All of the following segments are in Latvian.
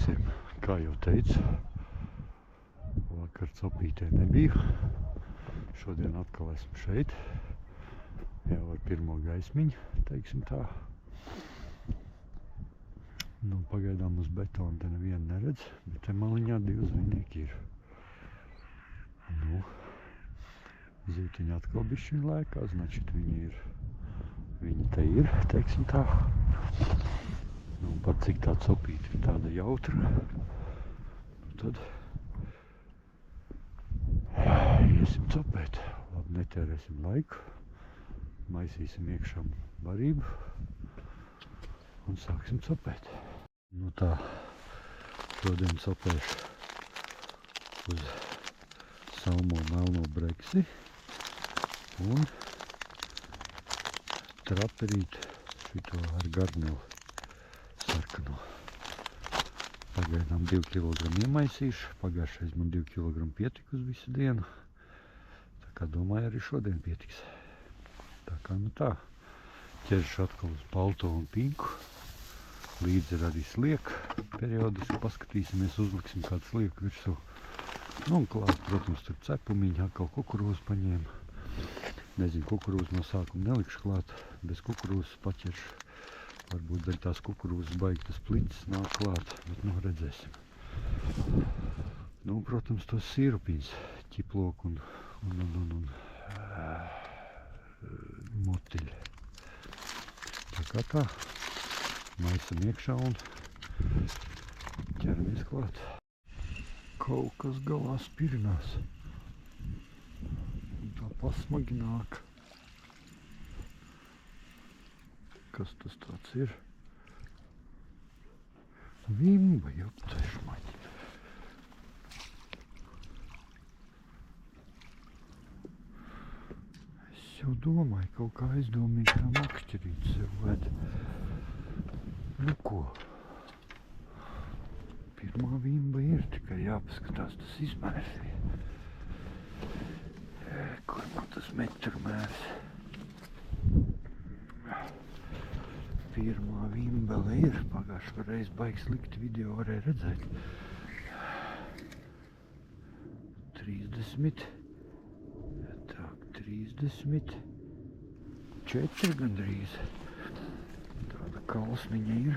visiem, kā jau teicu, vakar copītē nebiju. Šodien atkal esmu šeit, jau ar pirmo gaismiņu, teiksim tā. Nu, pagaidām uz betona te nevienu neredz, bet te maliņā 2 zvejnieki ir. Nu, zītiņi atkal bišķiņ lēkā, значит viņi te ir, teiksim tā. Nu, par cik tā copīte ir tāda jautra, nu tad iesim copēt. Labi, netērēsim laiku, maisīsim iekšā barību un sāksim copēt. Nu tā, šodien copēšu uz salmo melno breksi un traperīt šito ar garneli sarkano. Pagaidām 2 kg iemaisīšu, pagājušais man 2 kg pietika uz visu dienu, tā kā domāju arī šodien pietiks. Tā kā nu tā, ķeršu atkal uz balto un pinku, līdzi ir arī slieka, periodiski paskatīsimies, uzliksim kādu slieku virsū. Nu un klāt, protams, tur cepumiņi, atkal kukurūzu paņēmu. Nezinu, kukurūzu no sākuma nelikšu klāt, bez kukurūzas paķeršu. Varbūt daļ tās kukurūzas baigi tas plicis nāk klāt, bet nu redzēsim. Nu, protams, tos sīrupiņus, ķiploku un motiļi. Tā kā tā, maisam iekšā un ķeramies klāt. Kaut kas galā spirinās. Tā pasmagi nāk. Kas tas tāds ir? Vimba, joptašu maņi. Es jau domāju, kaut kā aizdomīgi tā makšķerīt sev ved. Nu ko? Pirmā vimba ir, tikai jāpaskatās tas izmērs. Kur man tas metru mērs? Pirmā vimbele ir, pagājušā reiz baigi slikti video varēja redzēt. 30, tak, 34 gandrīz. Tāda kausmiņa ir,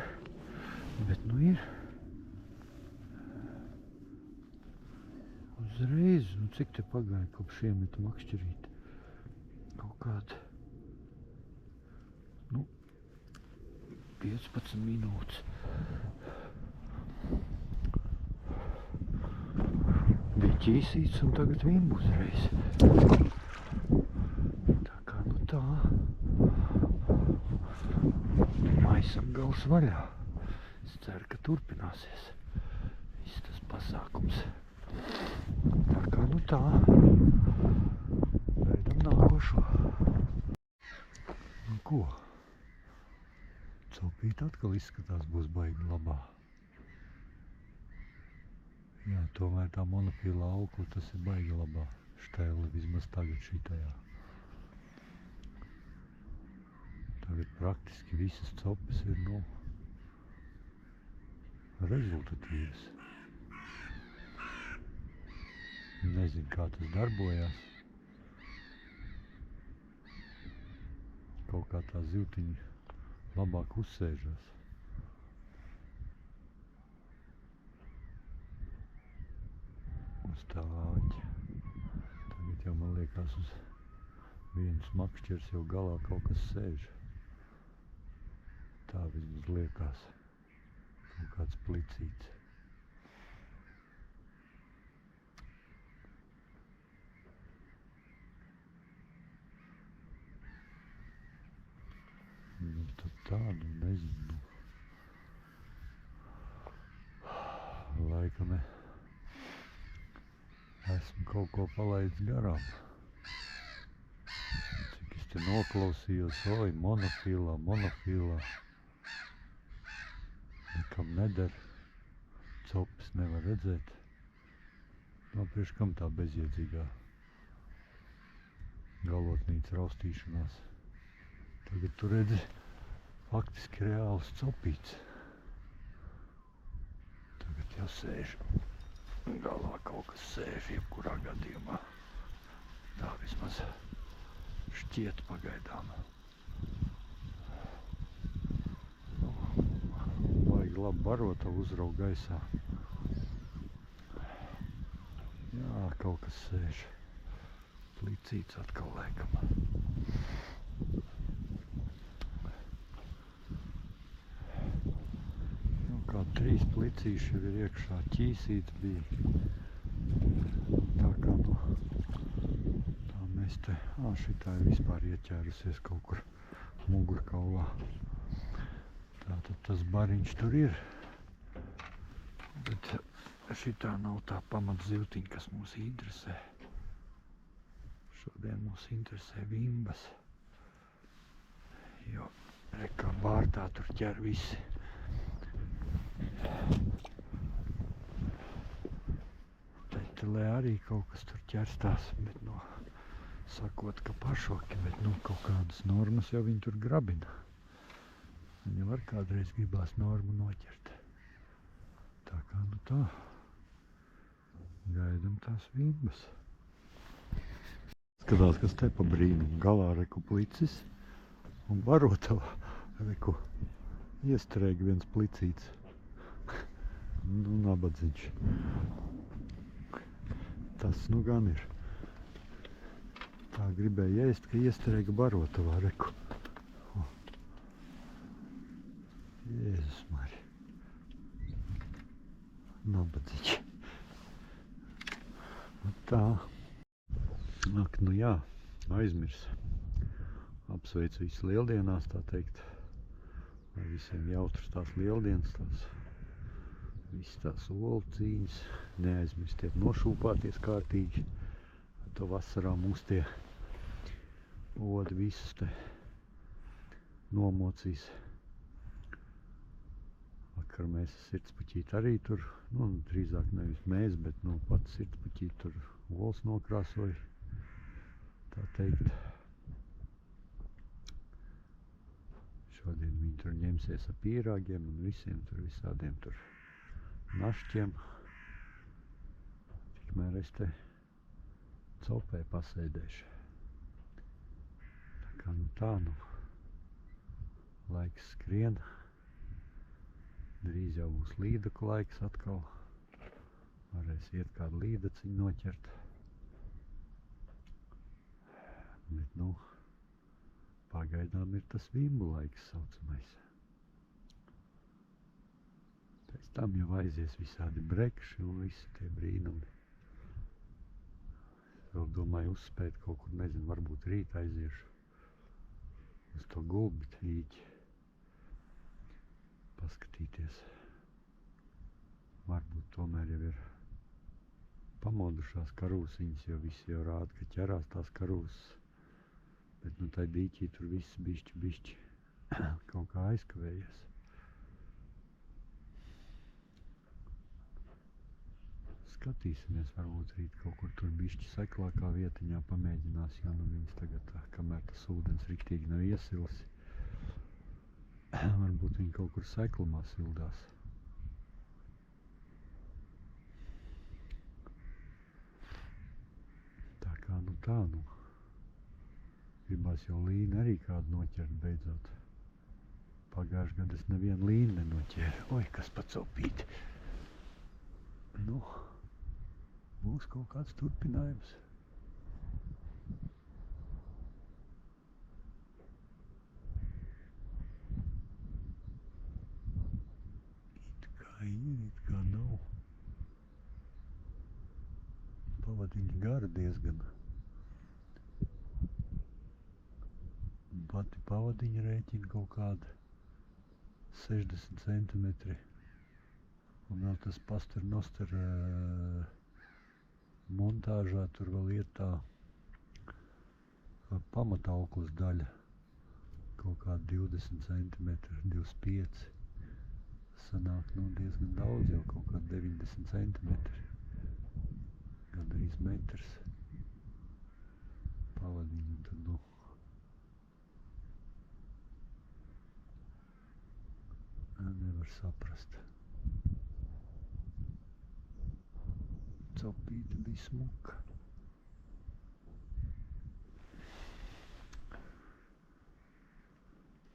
bet nu ir. Uzreiz, nu cik te pagāja kopš iemeta makšķerīt? Kaut kāda, nu, 15 minūtes. Bija ķīsīts un tagad vimbu uzreiz. Tā kā nu tā. Maisam gals vaļā. Es ceru, ka turpināsies viss tas pasākums. Tā kā nu tā. Gaidam nākošo. Nu ko? Copīt atkal izskatās būs baigi labā. Jā, tomēr tā monofila aukla tas ir baigi labā. Štēle vismaz tagad šitajā. Tagad praktiski visas copes ir, nu, rezultatīvas. Nezinu, kā tas darbojās. Kaut kā tā zivtiņa labāk uzsēžās. Uz tā āķa. Tagad jau man liekas uz vienas makšķers jau galā kaut kas sēž. Tā vismaz liekas. Kaut kāds plicīts. Nu, tad tādu nezinu. Laikam esmu kaut ko palaidis garām. Cik es te noklausījos, oi, monofilā. Nekam neder. Copes nevar redzēt. No priekš kam tā bezjēdzīgā galotnīca raustīšanās. Tagad tu redzi faktiski reāls copīts. Tagad jau sēž. Galā kaut kas sēž, jebkurā gadījumā. Tā vismaz šķiet pagaidām. Vajag labi barotavu uzraugu gaisā. Jā, kaut kas sēž. Plicīts atkal liekam. Kā 3 plicīši jau ir iekšā, ķīsīti bija. Tā kā tā mēs te, šitā ir vispār ieķērusies kaut kur mugurkaulā. Tātad tas bariņš tur ir, bet šitā nav tā pamat zivtiņa, kas mūs interesē. Šodien mūs interesē vimbas, jo rekā bārtā tur ķer visi. Petelē arī kaut kas tur ķerstās, bet sakot, ka pašoki, bet kaut kādas normas jau viņi tur grabina. Viņi var kādreiz gribās normu noķert. Tā kā tā. Gaidam tās vimbas. Skatās, kas te pa brīnumu. Galā reku plicis un barotavā reku iestrēg viens plicīts. Nabadziņš. Tas gan ir. Tā gribēja ēst, ka iestrēga barotavā reku. Jēzus Mari. Nabadziņš. Tā. Ak, jā, aizmirs. Apsveicu visu lieldienās, tā teikt. Lai visiem jautras tās lieldienas, visas tās olu cīņas. Neaizmirstiet nošūpāties kārtīgi. To vasarā mūs tie odi visus te nomocīs. Vakar mēs sirdspuķīt arī tur, drīzāk nevis mēs, bet pats sirdspuķīt tur olas nokrāsoja, tā teikt. Šodien viņi tur ņemsies ar pīrāgiem un visiem tur visādiem tur našķiem. Tikmēr es te copē pasēdēšu. Tā kā tā, laiks skrien. Drīz jau būs līdaku laiks atkal. Varēs iet kādu līdaciņu noķert. Bet, pagaidām ir tas vimbu laiks saucamais. Pēc tam jau aizies visādi brekši un visi tie brīnumi. Vēl domāju uzspēt kaut kur, nezinu, varbūt rīt aiziešu uz to gulbit vīķi. Paskatīties. Varbūt tomēr jau ir pamodušās karūsiņas, jo visi jau rāda, ka ķerās tās karūsas. Bet tai dīķī tur viss bišķi kaut kā aizkavējies. Skatīsimies, varbūt rīt kaut kur tur bišķi seklākā vietiņā pamēģinās, jo viņas tagad, kamēr tas ūdens riktīgi nav iesilis, varbūt viņi kaut kur seklumā sildās. Tā kā tā. Gribās jau līni arī kādu noķert beidzot. Pagājuši gadu es nevienu līni nenoķēru. Oi, kas pacopīti. Būs kaut kāds turpinājums. It kā ir, it kā nav. Pavadiņi gari diezgan. Pati pavadiņa rēķina kaut kāda 60 centimetri. Un vēl tas pasternoster montāžā tur vēl ir tā pamatauklas daļa. Kaut kāda 20 centimetri, 25. Sanāk diezgan daudz, jau kaut kāda 90 centimetri. Gandrīz metrs pavadiņu. Tad nevar saprast. copīte bija smuka.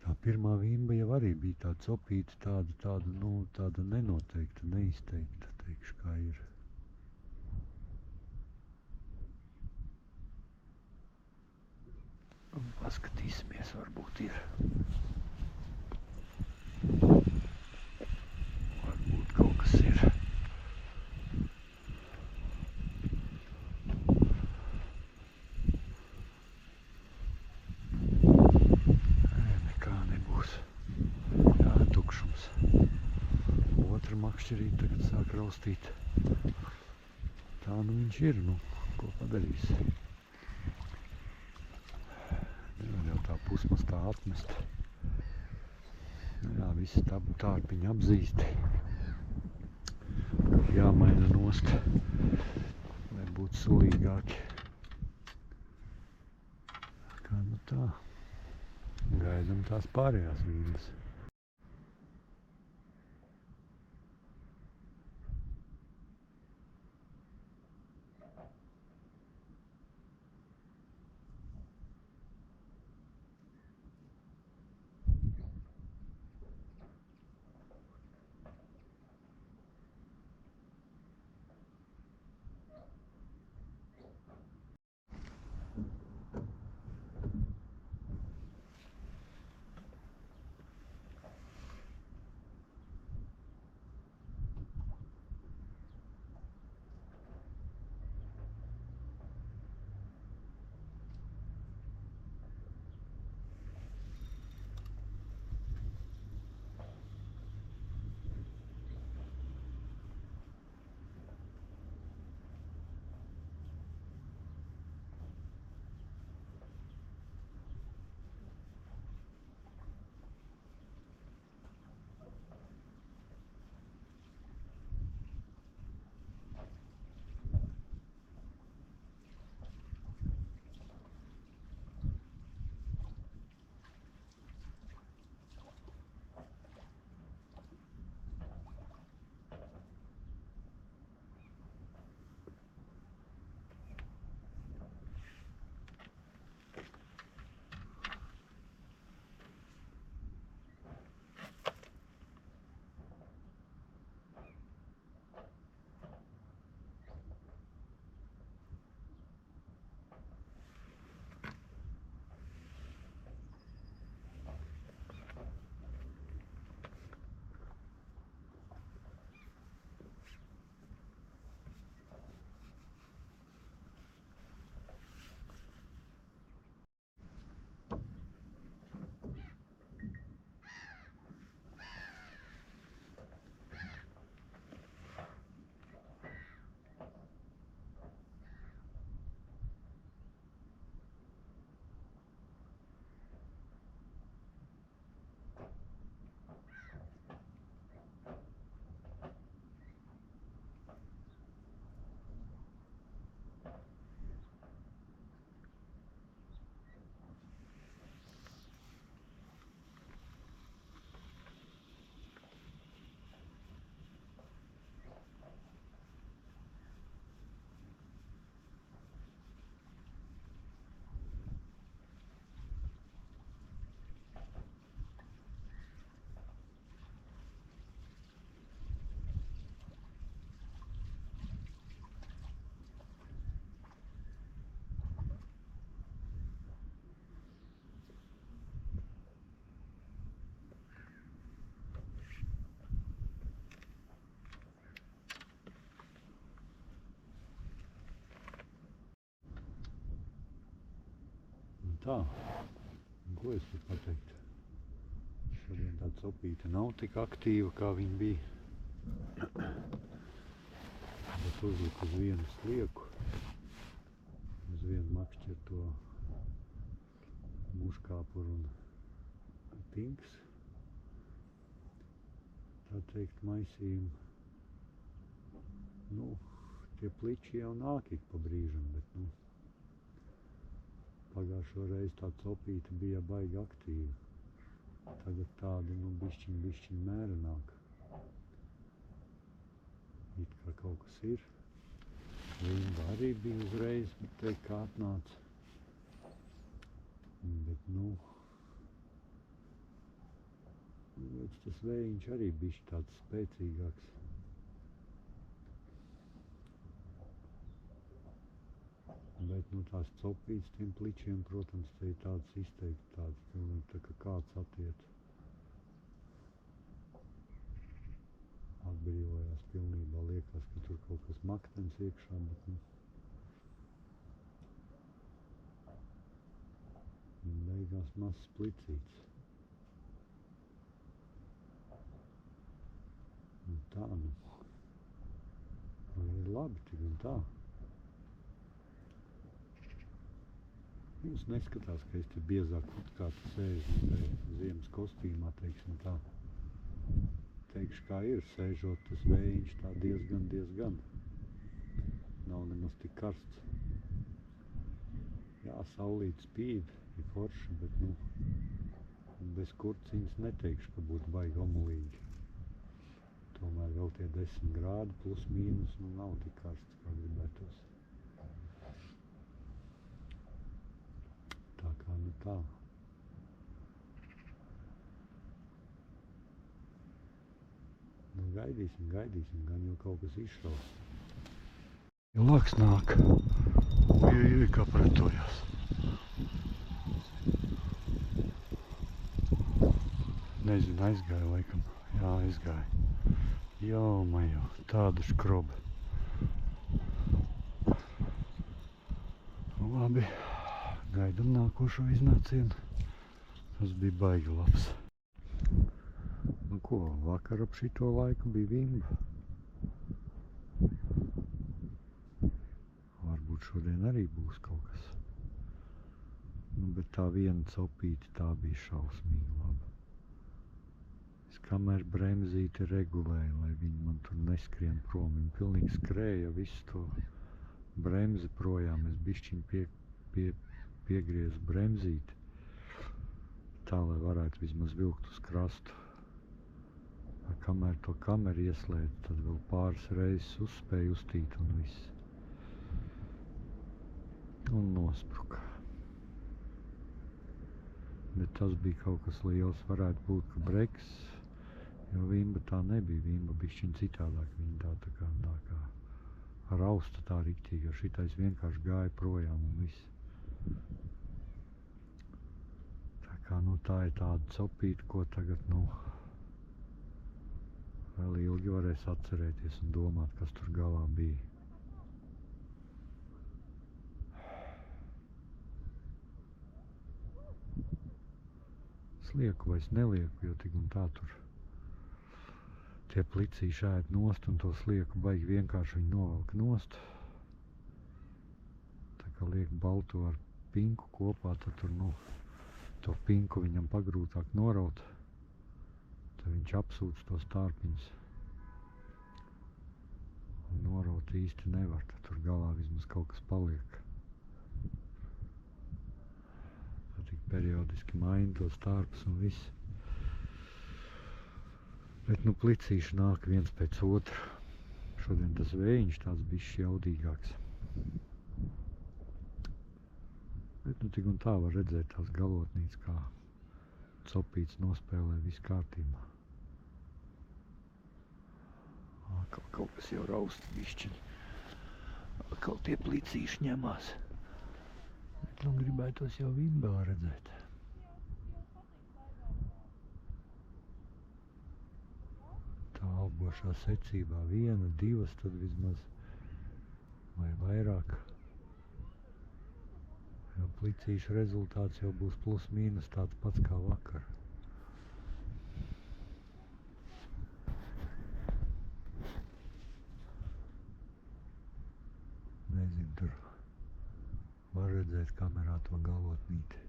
Tā pirmā vimba jau arī bija tā copīte, tāda nenoteikta, neizteikta, teikšu, kā ir. Un paskatīsimies, varbūt ir. Varbūt kaut kas ir. Nekā nebūs. Jā, tukšums. Otra makšķerīte tagad sāk raustīt. Tā nu viņš ir, nu, ko padarīs. Nevar jau tā pusmastā atmest. Nu jā, visi tārpiņi apzīsti. Jāmaina nost, lai būtu sulīgāki. Kā nu tā. Gaidam tās pārējās vīnas. Tā, ko es varu pateikt? Šodien tā copīte nav tik aktīva, kā viņa bija. Bet uzliku uz vienu slieku, uz vienu makšķeru to muškāpuru un pinks. Tā teikt, maisījumu. Nu, tie pliči jau nāk ik pa brīžam, bet, nu, pagājušo reizi tā copīte bija baigi aktīva. Tagad tāda, nu, bišķiņ mērenāk. It kā kaut kas ir. Vimba arī bija uzreiz, teikt, kā atnāca. Bet, nu, tas vējiņš arī bišķi tāds spēcīgāks. Bet, nu, tās copītes tiem pličiem, protams, te ir tāds izteikti tāds, pilnīgi tā kā kāds atiet. Atbrīvojās pilnībā, liekas, ka tur kaut kas maktens iekšā, bet, nu, beigās mazs plicīts. Un tā, nu, ir labi tik un tā. Jūs neskatās, ka es te biezāk kā tu sēžu ziemas kostīmā, teiksim tā. Teikšu, kā ir, sēžot tas vējiņš tā diezgan. Nav nemaz tik karsts. Jā, saulīt spīd, ir forši, bet, nu, bez kurciņas neteikšu, ka būtu baigi omulīgi. Tomēr vēl tie 10 grādi plus mīnus, nu, nav tik karsts, kā gribētos. Tā kā, nu tā. Nu, gaidīsim, gan jau kaut kas izšaus. Ja laks nāk, kā pretojās. Nezinu, aizgāja laikam. Jā, aizgāja. Jau, tāda škroba. Nu, labi, gaidam nākošo iznācienu. Tas bija baigi labs. Nu ko, vakar ap šito laiku bija vimba. Varbūt šodien arī būs kaut kas. Nu, bet tā viena copīte, tā bija šausmīgi laba. Es kamēr bremzīti regulēju, lai viņi man tur neskrien prom. Viņi pilnīgi skrēja visu to bremzi projām. Es bišķiņ piegriezu bremzīti. Tā, lai varētu vismaz vilkt uz krastu. Kamēr to kameru ieslēdzu, tad vēl pāris reizes uzspēju uztīt un viss. Un nospruka. Bet tas bija kaut kas liels, varētu būt, ka breks, jo vimba tā nebija, vimba bišķiņ citādāk, viņa tā kā rausta tā riktīgi, jo šitais vienkārši gāja projām un viss. Tā kā, nu, tā ir tāda copīta, ko tagad, nu, vēl ilgi varēs atcerēties un domāt, kas tur galā bija. Slieku vai es nelieku, jo tik un tā tur tie plicīši ēd nost un to slieku baigi vienkārši viņi novelk nost. Tā kā liek balto ar pinku kopā, tad tur, nu, to pinku viņam pagrūtāk noraut. Tad viņš apsūdz to stārpiņus. Un noraut īsti nevar, tad tur galā vismaz kaut kas paliek. Tad tik periodiski maina to stārpus un viss. Bet, nu, plicīši nāk viens pēc otra. Šodien tas vējiņš tāds bišķi jaudīgāks. Bet, nu, tik un tā var redzēt tās galotnītes, kā copīts nospēlē viss kārtībā. Kaut kas jau raust bišķiņi. Kaut tie plicīši ņemās. Bet, nu, gribētos jau vimbā redzēt. Tā augošā secībā 1, 2, tad vismaz vai vairāk. Jo plicīšu rezultāts jau būs plus mīnus tāds pats kā vakar. Nezinu, tur var redzēt kamerā to galotnīti.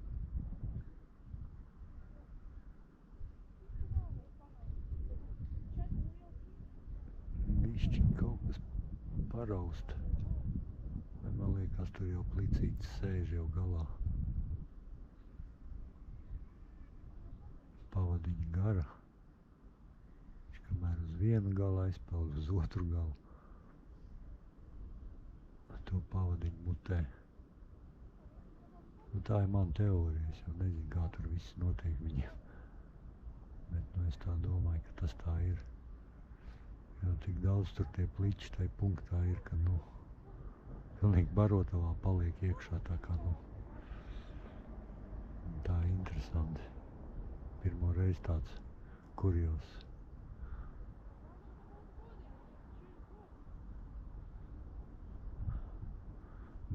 Bišķiņ kaut kas paraust. Man liekas, tur jau plicītis sēž jau galā. Pavadiņa gara. Viņš kamēr uz vienu galu aizpeld uz otru galu. to pavadiņu mutē. Nu, tā ir mana teorija, es jau nezinu, kā tur viss notiek viņiem. Bet, nu, es tā domāju, ka tas tā ir. Jo tik daudz tur tie pliķi tai punktā ir, ka, nu, pilnīgi Barotavā paliek iekšā, tā kā, nu, tā interesanti. Pirmo reizi tāds kurjos.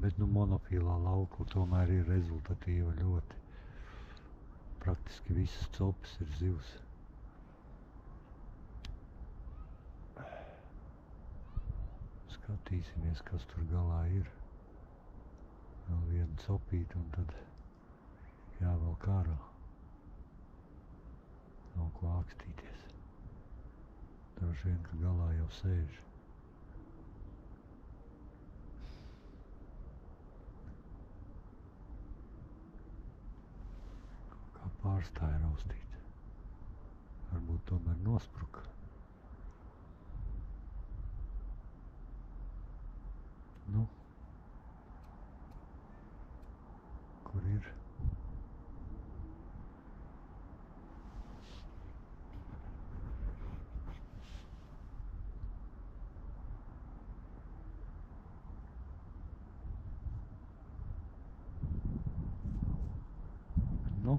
Bet, nu, monofīlā laukla tomēr ir rezultatīva ļoti. Praktiski visas copes ir zivs. Skatīsimies, kas tur galā ir. Vēl viena copīta un tad jāvelk ārā. Nav ko ākstīties. Droši vien, ka galā jau sēž. Kā pārstāja raustīt. Varbūt tomēr nospruka. Nu, kur ir? Nu,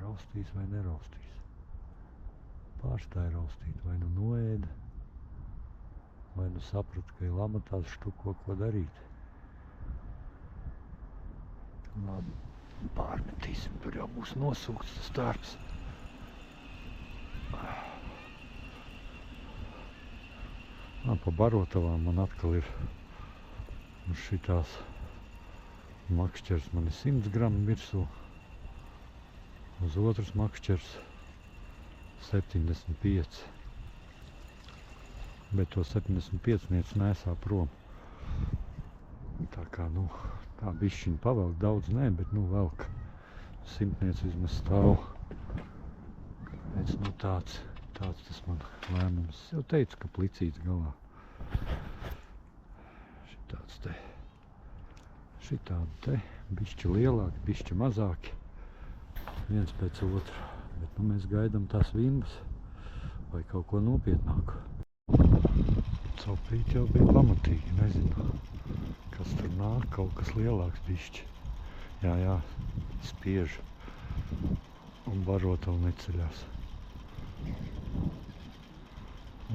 raustīs vai neraustīs. Pārstāja raustīt, vai nu noēda, vai nu sapratu, ka ir lamatās štuko, ko darīt. Labi, pārmetīsim, tur jau būs nosūkts tas darbs. Pa Barotavām man atkal ir uz šitās makšķers man ir 100 gramu virsū, uz otras makšķers 75. Bet to 75 nesā prom. Tā kā, nu, tā bišķiņ pavelk daudz, nē, bet, nu, velk 100 vismaz stāv. Pēc, nu, tāds tas man lēmums. Es jau teicu, ka plicīts galā. Šitādi te, bišķi lielāki, bišķi mazāki, viens pēc otra. Bet, nu, mēs gaidām tās vimbas vai kaut ko nopietnāku. Copīt jau bija pamatīgi, nezinu, kas tur nāk, kaut kas lielāks bišķi. Jā, spiež un Barotavu neceļās.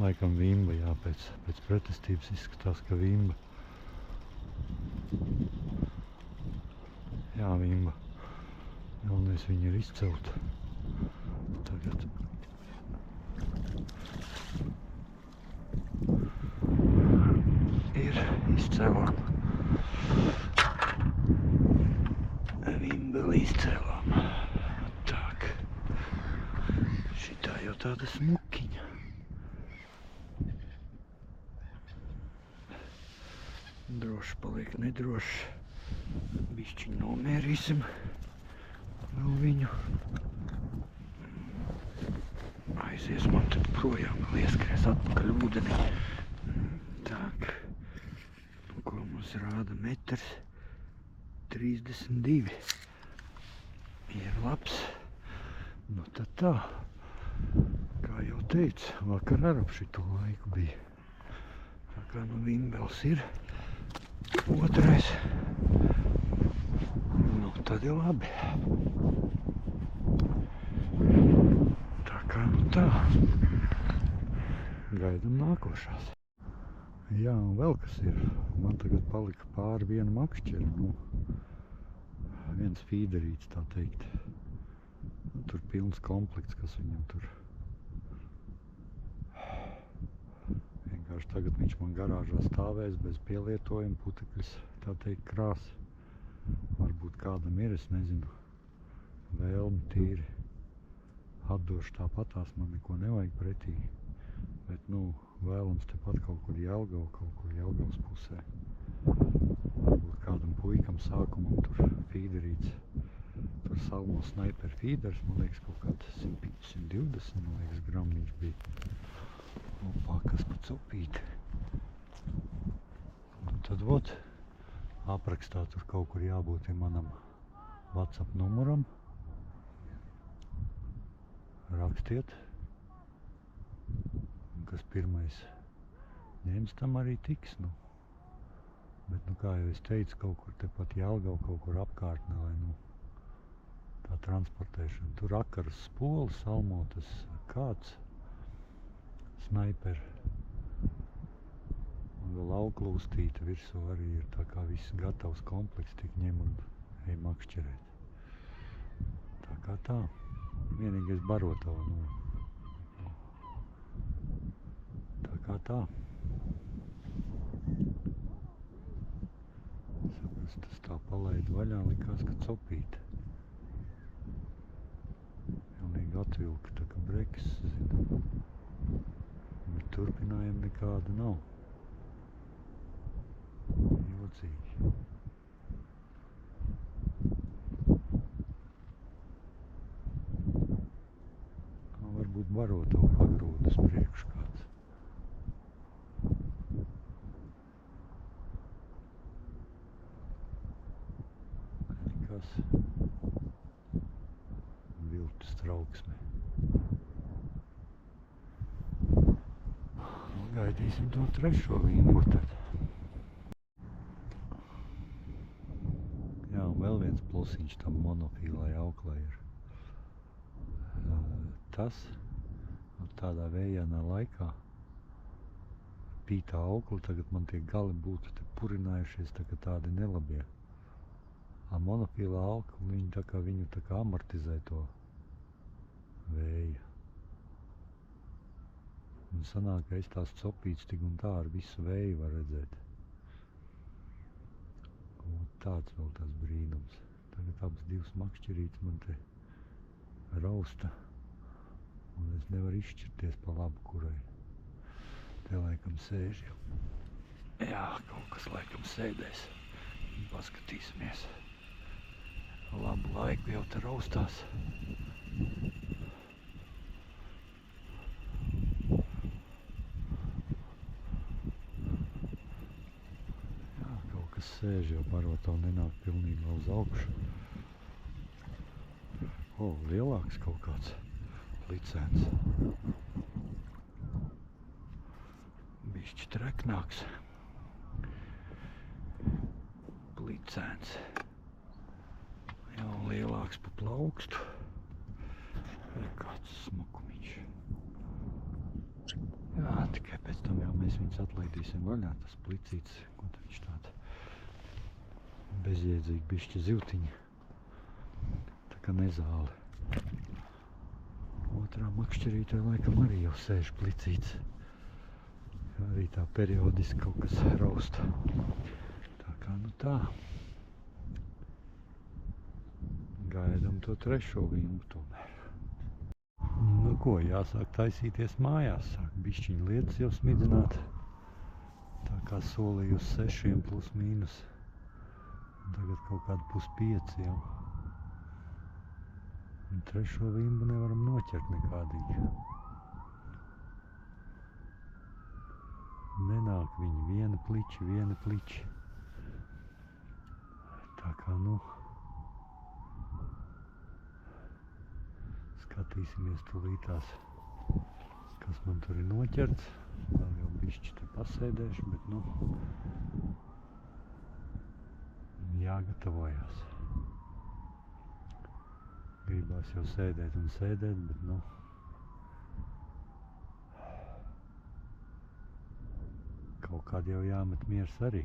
Laikam vimba, jā, pēc pretestības izskatās, ka vimba. Jā, vimba. Galvenais viņa ir izcelt. Tagad. Ir izcēlām. Vimba izcēlām. Tak. Šitā jau tāda smukiņa. Droši paliek nedroši. Bišķiņ nomērīsim vēl viņu. Aizies man tad projām, vēl ieskries atpakaļ ūdenī. Tak. Nu, ko mums rāda 1,32 m. Ir labs. Nu tad tā. Kā jau teicu, vakar ar ap šito laiku bija. Tā kā nu vimbels ir. Otrais. Nu, tad ir labi. Tā kā nu tā. Gaidam nākošās. Jā, un vēl kas ir. Man tagad palika pāri viena makšķera. Nu, viens fīderīts, tā teikt. Nu, tur pilns komplekts, kas viņam tur. Vienkārši tagad viņš man garāžā stāvēs bez pielietojuma, putekļus, tā teikt, krās. Varbūt kādam ir, es nezinu, vēlmi tīri. Atdošu tāpatās, man neko nevajag pretī. Bet, nu, vēlams tepat kaut kur Jelgavas pusē. Varbūt kādam puikam sākumam tur fīderīts. Tur Salmo Sniper fīders, man liekas, kaut kāds 120, man liekas, gramu viņš bija. Opā, kas pa copīti. vot. Aprakstā tur kaut kur jābūt manam WhatsApp numuram. Rakstiet. Kas pirmais ņems, tam arī tiks, nu. Bet, nu, kā jau es teicu, kaut kur tepat Jelgava, kaut kur apkārtnē, lai, nu, tā transportēšana. Tur Akaras spoles, Almotas kāds, Snaiper. Un vēl auklūstīta virsū arī ir tā kā viss gatavs komplekss, tik ņem un ej makšķerēt. Tā kā tā. Vienīgais barotavu, nu. Tā kā tā. Saprast, tas tā palaid vaļā, likās, ka copīte. Pilnīgi atvilka, tā kā breks, zinu. Bet turpinājumu nekāda nav. Jocīgi. Varbūt barotavu pagrūda uz priekšu kāds. Nekas. Viltus trauksme. Gaidīsim to trešo vīnu tad. Jā, un vēl viens plusiņš tam monofīlai auklai ir. Tas tādā vējainā laikā pītā aukli, tagad man tie gali būtu te purinājušies, tā kā tādi nelabie. Monofīlā aukli, viņu tā kā amortizē to vēju. Un sanāk, ka es tās copītas tik un tā ar visu vēju var redzēt. Un tāds vēl tās brīnums. Tagad abas divas makšķerītes man te rausta. Un es nevaru izšķirties pa labu, kurai. Te laikam sēž jau. Jā, kaut kas laikam sēdēs. Paskatīsimies. Labu laiku jau te raustās. Jā, kaut kas sēž jau, barotavu nenāk pilnībā uz augšu. O, lielāks kaut kāds. Licēns. Bišķi treknāks. Licēns. Jau lielāks pa plaukstu. Kāds smukumiņš. Jā, tikai pēc tam jau mēs viņus atlaidīsim vaļā. Tas plicīts, ko viņš tāds bezjēdzīgi bišķi zivtiņi. Tā kā nezāle. Otrā makšķerītē laikam arī jau sēž plicīts. Arī tā periodiski kaut kas rausta. Tā kā nu tā. Gaidam to trešo vīnu tomēr. Nu ko, jāsāk taisīties mājās. Sāk bišķiņu lietas jau smidzināt. Tā kā solīju uz 6 plus mīnus. Tagad kaut kādu 4,5 jau. Un trešo vimbu nevaram noķert nekādīgi. Nenāk viņi viena pliči. Tā kā, nu, skatīsimies tūlītās, kas man tur ir noķerts. Vēl jau bišķi te pasēdēšu, bet, nu, jāgatavojās. Gribās jau sēdēt un sēdēt, bet, nu, kaut kādi jau jāmet miers arī.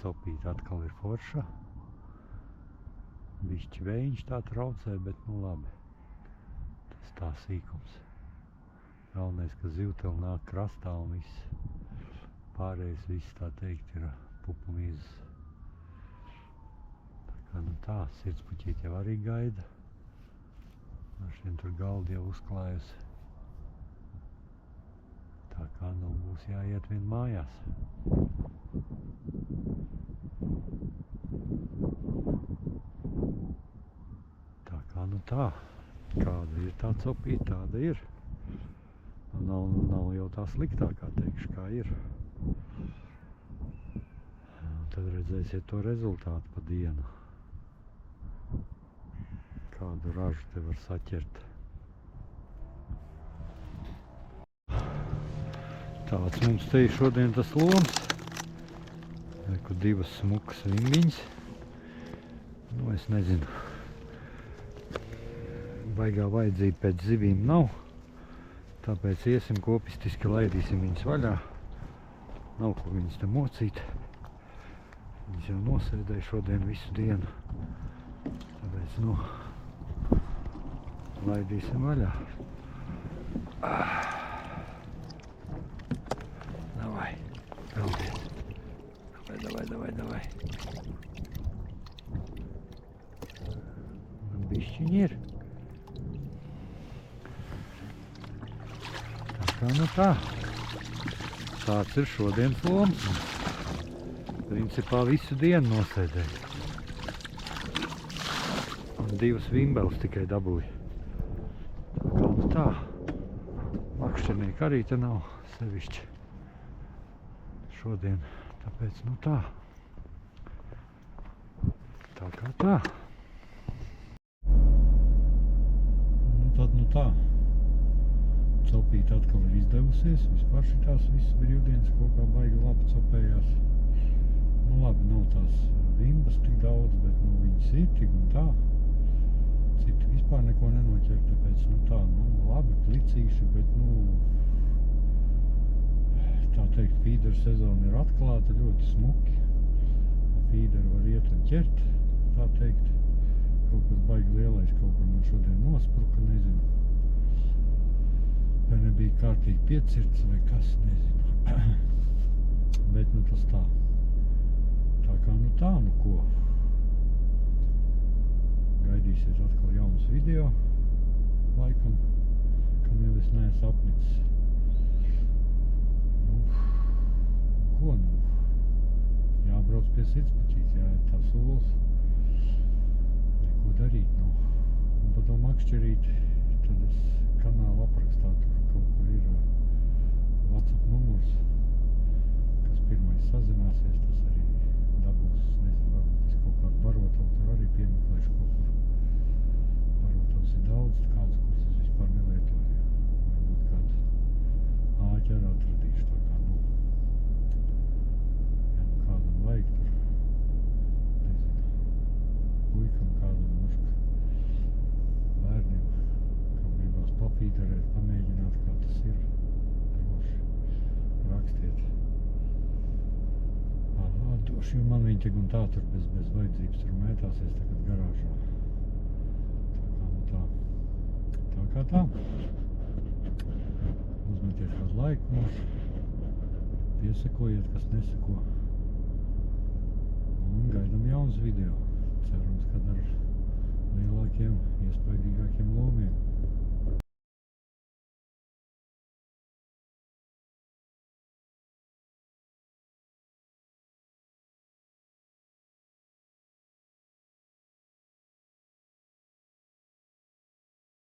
Copīt atkal ir forša. Bišķi vējiņš tā traucē, bet, nu, labi. Tas tā sīkums. Galvenais, ka zivteli nāk krastā un viss. Pārējais viss, tā teikt, ir pupumīzes. Nu tā, sirdspuķīte jau arī gaida. Šiem tur galdi jau uzklājusi. Tā kā nu būs jāiet vien mājās. Tā kā nu tā. Kāda ir tā copīte, tāda ir. Nav jau tā sliktākā, teikšu, kā ir. Tad redzēsiet to rezultātu pa dienu. Kādu ražu te var saķert. Tāds mums te ir šodien tas loms. Kur divas smukas vimbiņas. Nu, es nezinu. Baigā vajadzība pēc zivīm nav. Tāpēc iesim kopistiski, laidīsim viņas vaļā. Nav ko viņas te mocīt. Viņas jau nosēdēja šodien visu dienu. Tāpēc, nu, laidīsim vaļā. Davai, peldies. Davai. Bišķiņi ir. Tā kā nu tā. Tāds ir šodienas loms. Principā visu dienu nosēdēju. Un divas vimbeles tikai dabūju. Tā kā nu tā. Makšķernieki arī te nav sevišķi šodien. Tāpēc nu tā. Tā kā tā. Nu tā. Copīt atkal ir izdevusies. Vispār šitās visas brīvdienas kaut kā baigi labi copējās. Nu labi, nav tās vimbas tik daudz, bet nu viņas ir tik un tā. Citi vispār neko nenoķer, tāpēc nu tā, nu labi, plicīši, bet nu tā teikt, fīderu sezona ir atklāta ļoti smuki. Fīderu var iet un ķert, tā teikt. Kaut kas baigi lielais kaut kur man šodien nospruka, nezinu. Vai nebija kārtīgi piecirts vai kas, nezinu. Bet nu tas tā. Tā kā nu tā, nu ko. Gaidīsiet atkal jaunas video, laikam, kam jau es neesmu apnicis. Ko nu? Jābrauc pie sirdspaķītes, jāiet tā solis. Neko darīt nav. Un pa to makšķerīt, tad es kanālu aprakstā tur kaut kur ir WhatsApp numurs, kas pirmais sazināsies, tas arī dabūs, nezinu, varbūt es kaut kādu barotavu tur arī piemeklēšu kaut kur. Barotavs ir daudz, kādas, kuras es vispār nelietoju. Varbūt kādu āķeru atradīšu, tā kā, nu, ja nu kādam vajag tur, nezinu, puikam kādam muška, bērniem, kam gribās papīderēt, pamēģināt, kā tas ir, droši rakstiet. Došu, jo man viņi tik un tā tur bez vajadzības tur mētāsies tagad garāžā. Tā kā tā. Uzmetiet kādu laiku mums, piesakojiet, kas nesako. Un gaidam jaunas video. Cerams, kad ar lielākiem, iespaidīgākiem lomiem.